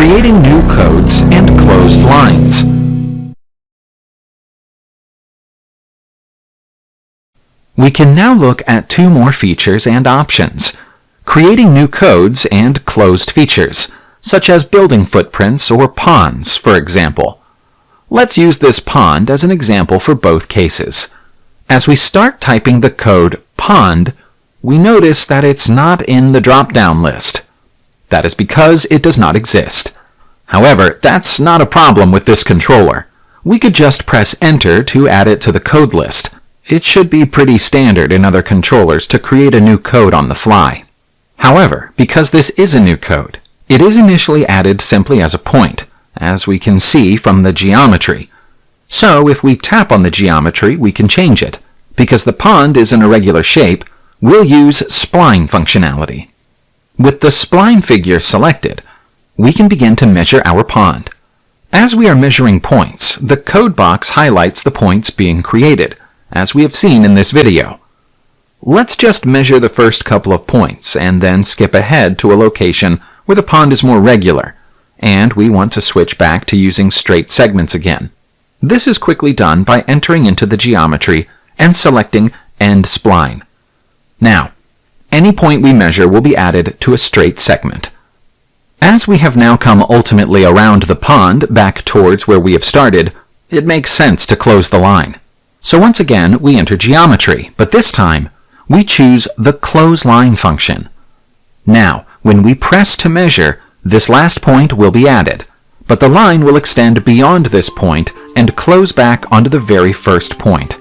creating new codes and closed lines. We can now look at two more features and options, creating new codes and closed features, such as building footprints or ponds, for example. Let's use this pond as an example for both cases. As we start typing the code pond, we notice that it's not in the drop-down list. That is because it does not exist. However, that's not a problem with this controller. We could just press Enter to add it to the code list. It should be pretty standard in other controllers to create a new code on the fly. However, because this is a new code, it is initially added simply as a point, as we can see from the geometry. So if we tap on the geometry, we can change it. Because the pond is an irregular shape, we'll use spline functionality. With the spline figure selected, we can begin to measure our pond. As we are measuring points, the code box highlights the points being created, as we have seen in this video. Let's just measure the first couple of points and then skip ahead to a location where the pond is more regular, and we want to switch back to using straight segments again. This is quickly done by entering into the geometry and selecting End Spline. Now, any point we measure will be added to a straight segment. As we have now come ultimately around the pond back towards where we have started, it makes sense to close the line. So once again, we enter geometry, but this time, we choose the close line function. Now, when we press to measure, this last point will be added, but the line will extend beyond this point and close back onto the very first point.